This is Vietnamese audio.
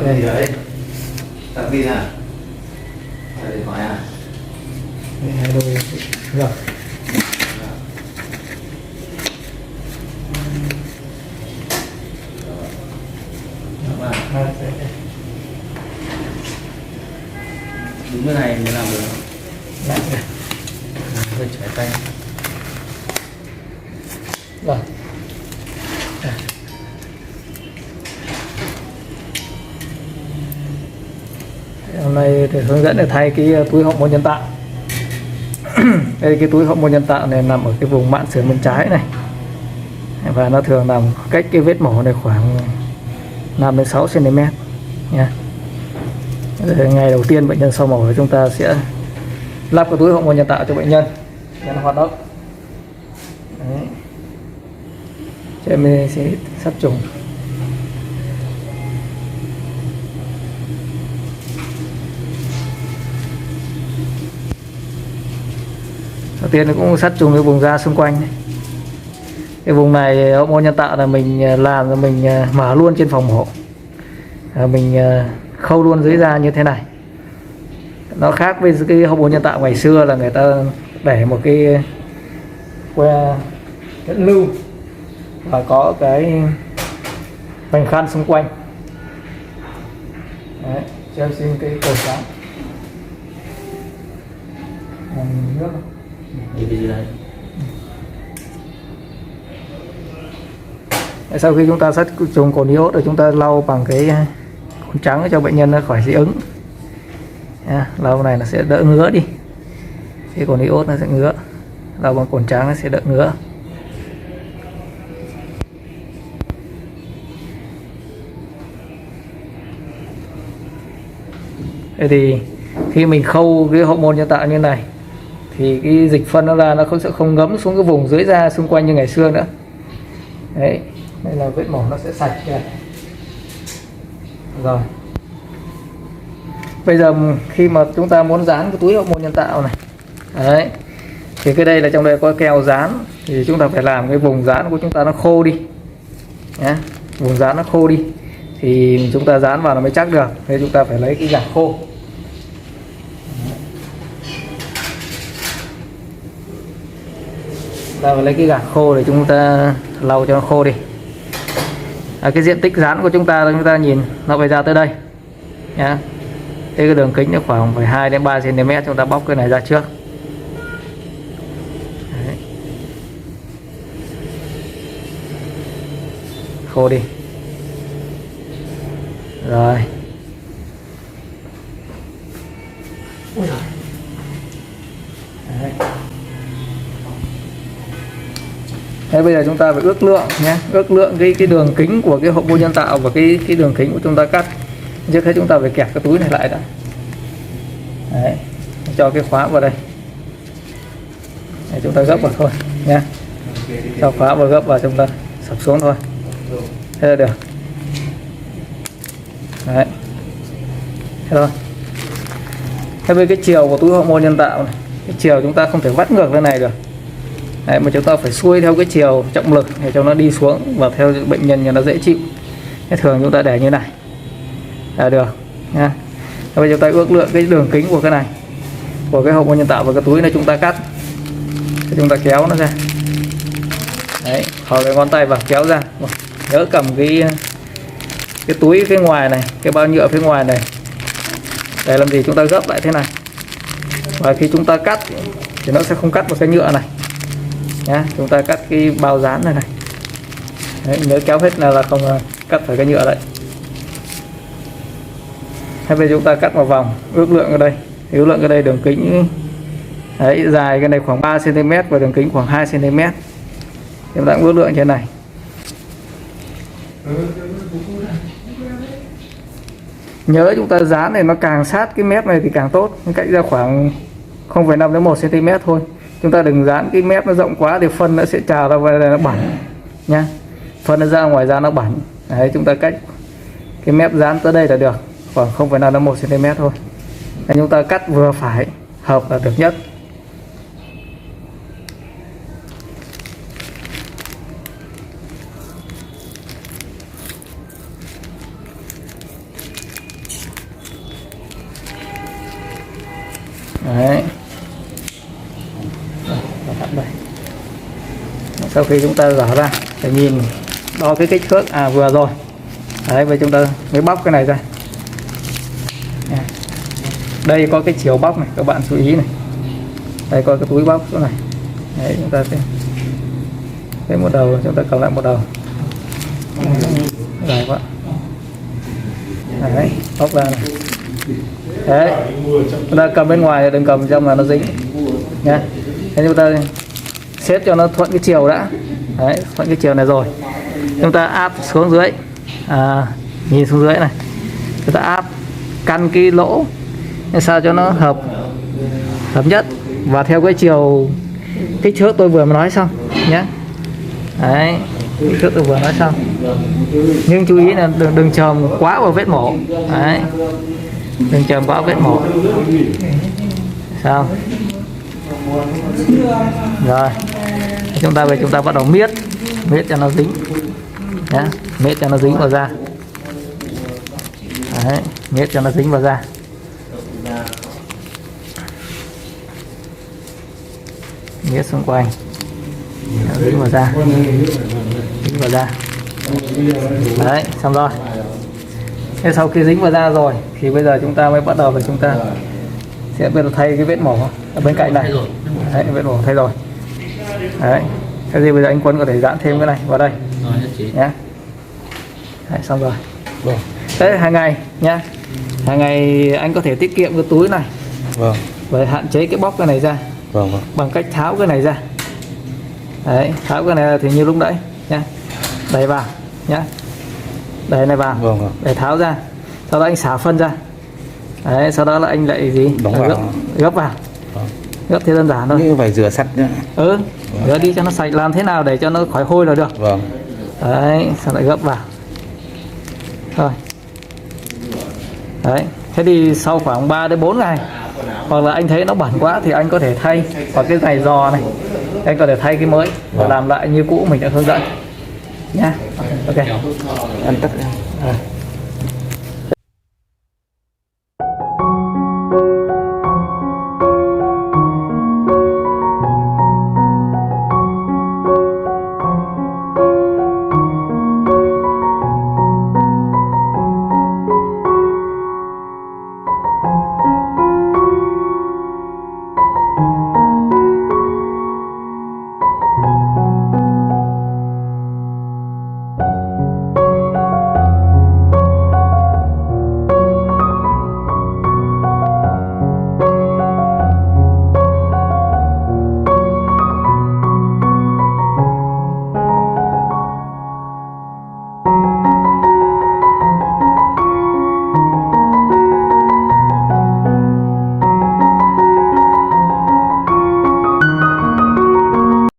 Cái gì đấy? Tắt pin à? Đây điện thoại à? Hai đôi rồi. Đúng cái này mới làm được. Lại rồi. Hơi trái tay. Rồi. Hôm nay thì hướng dẫn để thay cái túi hậu môn nhân tạo. Đây, cái túi hậu môn nhân tạo này nằm ở cái vùng mạn sườn bên trái này, và nó thường nằm cách cái vết mổ này khoảng 5 đến 6 cm nha. Ngày đầu tiên bệnh nhân sau mổ chúng ta sẽ lắp cái túi hậu môn nhân tạo cho bệnh nhân để nó hoạt động. Đấy. Cho mình sẽ sát trùng. Đầu tiên nó cũng sát trùng cái vùng da xung quanh này. Cái vùng này hậu môn nhân tạo là mình làm là mình mở luôn trên phòng mổ, mình khâu luôn dưới da như thế này. Nó khác với cái hậu môn nhân tạo ngày xưa là người ta để một cái que nhẫn lưu và có cái vành khăn xung quanh. Đấy, cho em xin cái cột sáng nước. Gì đây? Sau khi chúng ta sát trùng cồn iốt rồi chúng ta lau bằng cái cồn trắng cho bệnh nhân nó khỏi dị ứng. Lau này nó sẽ đỡ ngứa đi, cái cồn iốt nó sẽ ngứa, lau bằng cồn trắng nó sẽ đỡ ngứa. Thế thì khi mình khâu cái hậu môn nhân tạo như này thì cái dịch phân nó ra, nó sẽ không ngấm xuống cái vùng dưới da xung quanh như ngày xưa nữa. Đấy, đây là vết mổ nó sẽ sạch kìa. Rồi, bây giờ khi mà chúng ta muốn dán cái túi hậu môn nhân tạo này, đấy, thì cái đây là trong đây có keo dán, thì chúng ta phải làm cái vùng dán của chúng ta nó khô đi nhé. Vùng dán nó khô đi thì chúng ta dán vào nó mới chắc được. Thế chúng ta phải lấy cái gạt khô. Ta phải lấy cái gạt khô để chúng ta lau cho nó khô đi. Cái diện tích dán của chúng ta nhìn nó phải ra tới đây nhá. Cái đường kính nó khoảng phải 2 đến 3 cm, chúng ta bóc cái này ra trước. Đấy. Khô đi. Rồi. Đấy. Thế bây giờ chúng ta phải ước lượng nhé, ước lượng cái đường kính của cái hậu môn nhân tạo và cái đường kính của chúng ta cắt. Trước hết chúng ta phải kẹp cái túi này lại đã. Đấy, cho cái khóa vào đây. Để chúng ta gấp vào thôi nhé. Cho khóa vào, gấp vào, chúng ta sập xuống thôi. Thế là được. Đấy. Thế thôi. Thế với cái chiều của túi hậu môn nhân tạo này, cái chiều chúng ta không thể vắt ngược lên này được. Đấy, mà chúng ta phải xuôi theo cái chiều trọng lực để cho nó đi xuống và theo bệnh nhân cho nó dễ chịu. Thế thường chúng ta để như này là được nha. Bây giờ chúng ta ước lượng cái đường kính của cái này, của cái hậu môn nhân tạo và cái túi này chúng ta cắt. Thì chúng ta kéo nó ra. Đấy, khỏi cái ngón tay vào kéo ra. Nhớ cầm cái túi phía ngoài này, cái bao nhựa phía ngoài này để làm gì, chúng ta gấp lại thế này. Và khi chúng ta cắt thì nó sẽ không cắt vào cái nhựa này nhá. Chúng ta cắt cái bao dán này này. Đấy, nhớ kéo hết là không cắt phải cái nhựa đấy. Thế bây giờ chúng ta cắt một vòng, ước lượng ở đây. Ước lượng ở đây đường kính đấy, dài cái này khoảng 3 cm và đường kính khoảng 2 cm. Chúng ta cũng ước lượng như thế này. Nhớ chúng ta dán này nó càng sát cái mép này thì càng tốt, cách ra khoảng 0,5 đến 1 cm thôi. Chúng ta đừng dán cái mép nó rộng quá thì phân nó sẽ trào ra và nó bẩn nha. Phân nó ra ngoài da nó bẩn. Đấy, chúng ta cách cái mép dán tới đây là được, khoảng 0,5 đến 1 cm thôi. Đấy, chúng ta cắt vừa phải, hợp là được nhất. Đấy. Đây. Sau khi chúng ta gỡ ra để nhìn đo cái kích thước vừa rồi. Đấy, vậy chúng ta mới bóc cái này ra. Đây có cái chiều bóc này, các bạn chú ý này. Đây có cái túi bóc chỗ này. Đấy, chúng ta sẽ cái một đầu, chúng ta cầm lại một đầu. Dài quá. Đấy, bóc ra này. Đấy, chúng ta cầm bên ngoài, đừng cầm trong là nó dính nhá. Thế chúng ta xếp cho nó thuận cái chiều đã. Đấy, thuận cái chiều này rồi, chúng ta áp xuống dưới, nhìn xuống dưới này, chúng ta áp căn cái lỗ để sao cho nó hợp nhất và theo cái chiều kích thước tôi vừa mới nói xong nhé. Đấy, kích thước tôi vừa nói xong, nhưng chú ý là đừng chồm quá vào vết mổ. Đấy, đừng chồm quá vết mổ. Sao rồi, chúng ta về chúng ta bắt đầu miết cho nó dính nhá, miết cho nó dính vào da. Đấy, miết cho nó dính vào da. Miết xung quanh, dính vào da, dính vào da. Đấy, xong rồi. Thế sau khi dính vào da rồi thì bây giờ chúng ta mới bắt đầu và chúng ta sẽ bắt đầu thay cái vết mổ ở bên cạnh này. Đấy, vết mổ thay rồi. Đấy, cái gì bây giờ anh Quân có thể dán thêm cái này vào đây nhé. Đấy, xong rồi. Thế hàng ngày nhá, hàng ngày anh có thể tiết kiệm cái túi này. Vâng. Và hạn chế cái bóc cái này ra. Vâng, vâng. Bằng cách tháo cái này ra. Đấy, tháo cái này thì như lúc nãy nhá, đẩy vào nhá, đẩy này vào, Vâng, vâng. để tháo ra, sau đó anh xả phân ra. Đấy, sau đó là anh lại gì gấp vào. Vâng. Gấp thì đơn giản thôi. Nhưng phải rửa sạch nhá. Rửa đi cho nó sạch, làm thế nào để cho nó khỏi hôi là được. Vâng. Đấy, sau lại gấp vào thôi. Đấy, thế thì sau khoảng 3 đến 4 ngày hoặc là anh thấy nó bẩn quá thì anh có thể thay, hoặc cái này giò này anh có thể thay cái mới và làm lại như cũ mình đã hướng dẫn nhá. Ok, Ăn tất.